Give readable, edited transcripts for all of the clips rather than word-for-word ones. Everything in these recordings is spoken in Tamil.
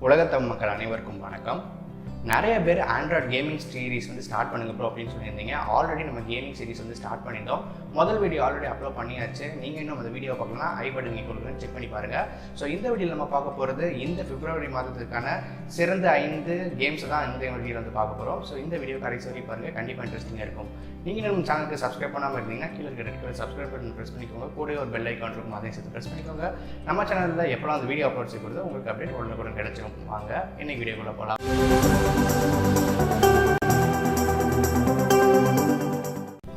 உலகத்தமிழ் மக்கள் அனைவருக்கும் வணக்கம். நிறைய பேர் ஆண்ட்ராய்ட் கேமிங் சீரிஸ் வந்து ஸ்டார்ட் பண்ணுங்க ப்ரோ அப்படின்னு சொல்லியிருந்தீங்க. ஆல்ரெடி நம்ம கேமிங் சீரிஸ் வந்து ஸ்டார்ட் பண்ணியிருந்தோம். முதல் வீடியோ ஆல்ரெடி அப்லோட் பண்ணியாச்சு. நீங்கள் இன்னும் அந்த வீடியோ பார்க்கலாம், ஐ பட்டன் நீங்கள் கொடுக்குறேன், செக் பண்ணி பாருங்கள். ஸோ இந்த வீடியோவில் நம்ம பார்க்க போகிறது இந்த பிப்ரவரி மாதத்துக்கான சிறந்த 5 கேம்ஸ் தான் இந்த வீடியோவில் வந்து பார்க்க போகிறோம். ஸோ இந்த வீடியோ கடைசி வரைக்கும் பாருங்கள், கண்டிப்பாக இன்ட்ரெஸ்டிங்காக இருக்கும். நீங்கள் நம்ம சேனலுக்கு சப்ஸ்கிரைப் பண்ணாமல் இருந்தீங்கன்னா கீழே இருக்கிற சப்ஸ்கிரைப் பட்டன் ப்ரெஸ் பண்ணிக்கோங்க. கூட ஒரு பெல் ஐக்கான் இருக்கும், அதையும் சேர்த்து ப்ரெஸ் பண்ணிக்கோங்க. நம்ம சேனலில் எப்போலாம் அந்த வீடியோ அப்லோட் செய்யப்படுது உங்களுக்கு அப்டேட் உடனுக்குடன் கிடைச்சிடும். வாங்க இன்னைக்கு வீடியோக்குள்ளே போகலாம்.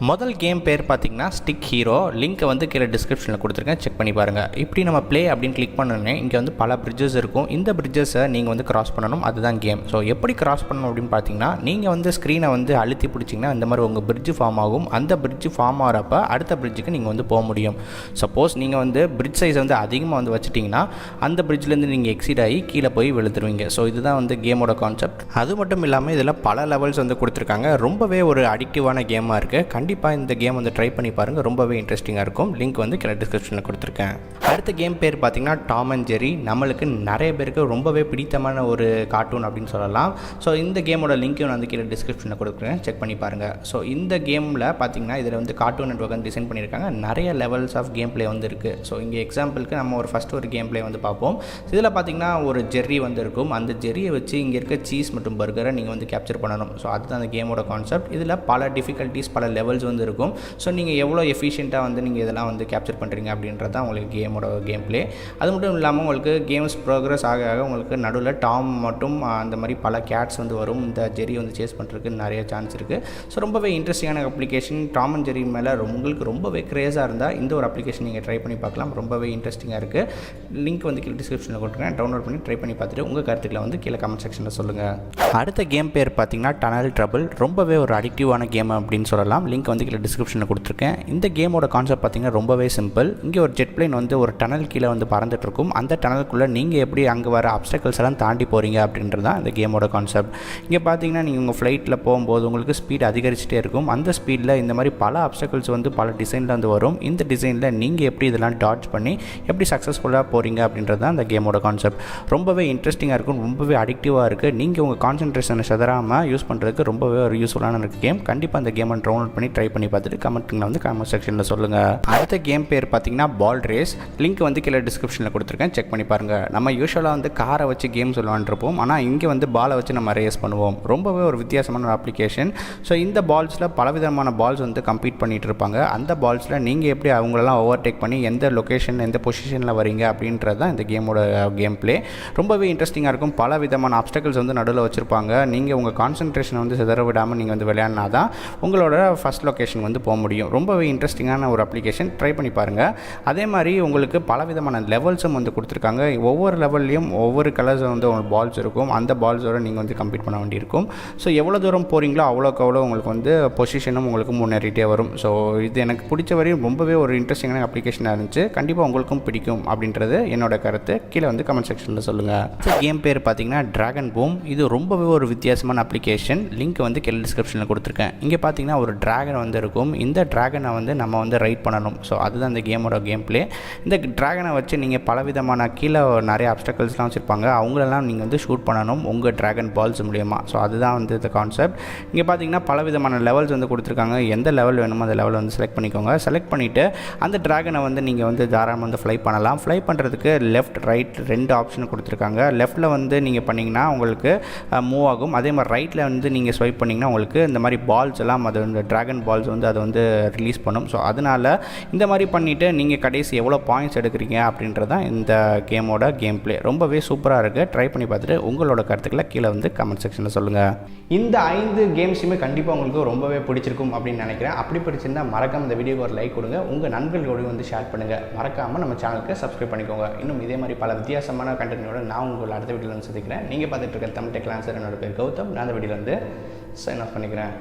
முதல் கேம் பேர் பார்த்தீங்கன்னா ஸ்டிக் ஹீரோ. லிங்க்கை வந்து கீழே டிஸ்கிரிப்ஷனில் கொடுத்துருக்கேன், செக் பண்ணி பாருங்கள். இப்படி நம்ம ப்ளே அப்படின்னு கிளிக் பண்ணோன்னே இங்கே வந்து பல பிரிட்ஜஸ் இருக்கும். இந்த பிரிட்ஜஸை நீங்கள் வந்து கிராஸ் பண்ணணும், அதுதான் கேம். ஸோ எப்படி கிராஸ் பண்ணணும் அப்படின்னு பார்த்தீங்கன்னா, நீங்கள் வந்து ஸ்க்ரீனை வந்து அழுத்தி பிடிச்சிங்கன்னா இந்த மாதிரி உங்கள் பிரிட்ஜ் ஃபார்ம் ஆகும். அந்த பிரிட்ஜ் ஃபார்ம் ஆகிறப்ப அடுத்த பிரிட்ஜுக்கு நீங்கள் வந்து போக முடியும். சப்போஸ் நீங்கள் வந்து பிரிட்ஜ் சைஸ் வந்து அதிகமாக வந்து வச்சுட்டிங்கன்னா அந்த பிரிட்ஜ்லேருந்து நீங்கள் எக்ஸிட் ஆகி கீழே போய் விழுந்துருவீங்க. ஸோ இதுதான் வந்து கேமோட கான்செப்ட். அது மட்டும் இல்லாமல் இதில் பல லெவல்ஸ் வந்து கொடுத்துருக்காங்க. ரொம்பவே ஒரு அடிக்டிவான கேமாக இருக்குது. கண்டிப்பாக இந்த கேம் வந்து ட்ரை பண்ணி பாருங்கள், ரொம்பவே இன்ட்ரெஸ்டிங்காக இருக்கும். லிங்க் வந்து கீழே டிஸ்கிரிப்ஷனில் கொடுத்துருக்கேன். அடுத்த கேம் பேர் பார்த்தீங்கன்னா டாம் அண்ட் ஜெர்ரி. நம்மளுக்கு நிறைய பேருக்கு ரொம்பவே பிடித்தமான ஒரு கார்ட்டூன் அப்படின்னு சொல்லலாம். ஸோ இந்த கேமோட லிங்க்கையும் நான் வந்து கீழே டிஸ்கிரிப்ஷனில் கொடுக்குறேன், செக் பண்ணி பாருங்கள். ஸோ இந்த கேமில் பார்த்தீங்கன்னா இதில் வந்து கார்ட்டூன் நெட்வொர்க் வந்து டிசைன் பண்ணியிருக்காங்க. நிறைய லெவல்ஸ் ஆஃப் கேம் பிளே வந்து இருக்குது. ஸோ இங்கே எக்ஸாம்பிளுக்கு நம்ம ஃபஸ்ட்டு ஒரு கேம் பிளே வந்து பார்ப்போம். இதில் பார்த்தீங்கன்னா ஒரு ஜெர்ரி வந்து இருக்கும். அந்த ஜெர்ரியை வச்சு இங்கே இருக்க சீஸ் மற்றும் பர்கரை நீங்கள் வந்து கேப்சர் பண்ணணும். ஸோ அதுதான் அந்த கேமோட கான்செப்ட். இதில் பல டிஃபிகல்ட்டிஸ், பல லெவல்ஸ் வந்து இருக்கும். ஸோ நீங்கள் எவ்வளோ எஃபிஷியண்ட்டாக வந்து நீங்கள் இதெல்லாம் வந்து கேப்சர் பண்ணுறீங்க அப்படின்றது தான் உங்களுக்கு கேமோட கேம் பிளே. அது மட்டும் இல்லாமல் உங்களுக்கு கேம்ஸ் ப்ரோக்ரஸ் ஆக ஆக உங்களுக்கு நடுவில் டாம் மற்றும் அந்த மாதிரி பல கேட்ஸ் வந்து வரும். இந்த ஜெர்ரி வந்து சேஸ் பண்ணுறதுக்கு நிறைய சான்ஸ் இருக்குது. ஸோ ரொம்பவே இன்ட்ரெஸ்டிங்கான அப்ளிகேஷன். டாம் அண்ட் ஜெர்ரி மேலே உங்களுக்கு ரொம்பவே க்ரேஸாக இருந்தால் இந்த ஒரு அப்ளிகேஷன் நீங்கள் ட்ரை பண்ணி பார்க்கலாம். ரொம்பவே இன்ட்ரெஸ்டிங்காக இருக்குது. லிங்க் வந்து கீழே டிஸ்கிரிப்ஷனில் கொடுக்குறேன், டவுன்லோட் பண்ணி ட்ரை பண்ணி பார்த்துட்டு உங்கள் கருத்துக்களை வந்து கீழே கமெண்ட் செக்ஷனில் சொல்லுங்கள். அடுத்த கேம் பேர் பார்த்தீங்கன்னா டனல் ட்ரபிள். ரொம்பவே ஒரு அடிக்டிவான கேம் அப்படின்னு சொல்லலாம். லிங்க் வந்து கீழே டிஸ்கிரிப்ஷனில் கொடுத்துருக்கேன். இந்த கேமோட கான்செப்ட் பார்த்தீங்கன்னா ரொம்பவே சிம்பிள். இங்கே ஒரு ஜெட் பிளேன் வந்து ஒரு டனல் கீழே வந்து பறந்துட்டு இருக்கும். அந்த டனலுக்குள்ளே நீங்கள் எப்படி அங்கே வர அப்டக்கிள்ஸ் எல்லாம் தாண்டி போகிறீங்க அப்படின்றது தான் இந்த கேமோட கான்செப்ட். இங்கே பார்த்தீங்கன்னா நீங்கள் உங்கள் ஃப்ளைட்டில் போகும்போது உங்களுக்கு ஸ்பீட் அதிகரிச்சுட்டே இருக்கும். அந்த ஸ்பீடில் இந்த மாதிரி பல அப்டக்கிள்ஸ் வந்து பல டிசைனில் வந்து வரும். இந்த டிசைனில் நீங்கள் எப்படி இதெல்லாம் டாட்ச் பண்ணி எப்படி சக்ஸஸ்ஃபுல்லாக போகிறீங்க அப்படின்றது தான் இந்த கேமோட கான்செப்ட். ரொம்பவே இன்ட்ரெஸ்டிங்காக இருக்கும், ரொம்பவே அடிக்டிவாக இருக்குது. நீங்கள் உங்கள் கான்சன்ட்ரேஷனை சதறாமல் யூஸ் பண்ணுறதுக்கு ரொம்பவே ஒரு யூஸ்ஃபுல்லான கேம். கண்டிப்பாக அந்த கேமை டவுன்லோட் பண்ணி ட்ரை பண்ணி பார்த்துட்டு கமெண்ட்டில் வந்து கமெண்ட் செக்ஷனில் சொல்லுங்கள். அடுத்த கேம் பேர் பார்த்தீங்கன்னா பால் ரேஸ். லிங்க் வந்து கீழே டிஸ்கிரிப்ஷனில் கொடுத்துருக்கேன், செக் பண்ணி பாருங்கள். நம்ம யூஸ்வலாக வந்து காரை வச்சு கேம்ஸ் விளாண்டுருப்போம். ஆனால் இங்கே வந்து பாலை வச்சு நம்ம ரேஸ் பண்ணுவோம். ரொம்பவே ஒரு வித்தியாசமான ஒரு அப்ளிகேஷன். ஸோ இந்த பால்ஸில் பலவிதமான பால்ஸ் வந்து கம்ப்ளீட் பண்ணிகிட்டு இருப்பாங்க. அந்த பால்ஸில் நீங்கள் எப்படி அவங்களெல்லாம் ஓவர்டேக் பண்ணி எந்த லொக்கேஷன் எந்த பொசிஷனில் வரீங்க அப்படின்றது தான் இந்த கேமோட கேம் பிளே. ரொம்பவே இன்ட்ரெஸ்டிங்காக இருக்கும். பல விதமான அப்டக்கிள்ஸ் வந்து நடுவில் வச்சுருப்பாங்க. நீங்கள் உங்கள் கான்சன்ட்ரேஷனை வந்து சிதற விடாமல் நீங்கள் வந்து விளையாடினா தான் உங்களோட ஃபஸ்ட் லொக்கேஷன் வந்து போக முடியும். ரொம்பவே இன்ட்ரெஸ்டிங்கான ஒரு அப்ளிகேஷன், ட்ரை பண்ணி பாருங்கள். அதே மாதிரி உங்களுக்கு பலவிதமான லெவல்ஸும் வந்து கொடுத்துருக்காங்க. ஒவ்வொரு லெவல்லையும் ஒவ்வொரு கலர்ஸ் வந்து உங்களுக்கு பால்ஸ் இருக்கும். அந்த பால்ஸோடு நீங்கள் வந்து கம்ப்ளீட் பண்ண வேண்டியிருக்கும். ஸோ எவ்வளோ தூரம் போகிறீங்களோ அவ்வளோக்கு அவ்வளோ உங்களுக்கு வந்து பொசிஷனும் உங்களுக்கு முன்னேறிட்டே வரும். ஸோ இது எனக்கு பிடிச்ச வரையும் ரொம்பவே ஒரு இன்ட்ரெஸ்டிங்கான அப்ளிகேஷனாக இருந்துச்சு. கண்டிப்பாக உங்களுக்கும் பிடிக்கும் அப்படின்றது என்னோட கருத்து. கீழே வந்து கமெண்ட் செக்ஷனில் சொல்லுங்கள். கேம் பேர் பார்த்தீங்கன்னா டிராகன் பூம். இது ரொம்பவே ஒரு வித்தியாசமான அப்ளிகேஷன். லிங்க் வந்து கீழே டிஸ்கிரிப்ஷனில் கொடுத்துருக்கேன். இங்கே பார்த்தீங்கன்னா ஒரு டிராகன் வந்து இருக்கும். இந்த டிராகனை வந்து நம்ம வந்து ரைட் பண்ணணும். ஸோ அதுதான் இந்த கேமோட கேம் பிளே. இந்த டிராகனை வச்சு நீங்கள் பலவிதமான கீழே நிறைய அப்டக்கிள்ஸ்லாம் வச்சுருப்பாங்க. அவங்களெல்லாம் நீங்கள் வந்து ஷூட் பண்ணணும் உங்கள் டிராகன் பால்ஸ் மூலியமாக. ஸோ அதுதான் வந்து இந்த கான்செப்ட். இங்கே பார்த்தீங்கன்னா பலவிதமான லெவல்ஸ் வந்து கொடுத்துருக்காங்க. எந்த லெவல் வேணுமோ அந்த லெவல் வந்து செலக்ட் பண்ணிக்கோங்க. செலக்ட் பண்ணிவிட்டு அந்த டிராகனை வந்து நீங்கள் வந்து தாராளமாக வந்து ஃப்ளை பண்ணலாம். ஃப்ளை பண்ணுறதுக்கு லெஃப்ட் ரைட் 2 ஆப்ஷன் கொடுத்துருக்காங்க. லெஃப்ட்டில் வந்து நீங்கள் பண்ணிங்கன்னா உங்களுக்கு மூவ் ஆகும். அதே மாதிரி ரைட்டில் வந்து நீங்கள் ஸ்வைப் பண்ணிங்கன்னா உங்களுக்கு இந்த மாதிரி பால்ஸ் எல்லாம் அது இந்த டிராகன் பால்ஸ் வந்து அதை வந்து ரிலீஸ் பண்ணும். ஸோ அதனால் இந்த மாதிரி பண்ணிவிட்டு நீங்கள் கடைசி எவ்வளோ பாயிண்ட்ஸ் எடுக்கிறீங்க அப்படின்றது தான் இந்த கேமோட கேம் பிளே. ரொம்பவே சூப்பராக இருக்குது. ட்ரை பண்ணி பார்த்துட்டு உங்களோட கருத்துக்களை கீழே வந்து கமெண்ட் செக்ஷனில் சொல்லுங்கள். இந்த 5 கேம்ஸுமே கண்டிப்பாக உங்களுக்கு ரொம்பவே பிடிச்சிருக்கும் அப்படின்னு நினைக்கிறேன். அப்படி பிடிச்சிருந்தால் மறக்காமல் இந்த வீடியோக்கு ஒரு லைக் கொடுங்க. உங்கள் நண்பர்களோடு வந்து ஷேர் பண்ணுங்கள். மறக்காமல் நம்ம சேனலுக்கு சப்ஸ்கிரைப் பண்ணிக்கோங்க. இன்னும் இதே மாதிரி பல வித்தியாசமான கண்டென்ட்டோட நான் உங்களை அடுத்த வீடியோவில் வந்து சந்திக்கிறேன். நீங்கள் பார்த்துட்டு இருக்க தமிழ் டெக்லான்சர், என்னோட பேர் கௌதம். நான் அந்த வீடியோவில் வந்து சைன் ஆஃப் பண்ணிக்கிறேன்.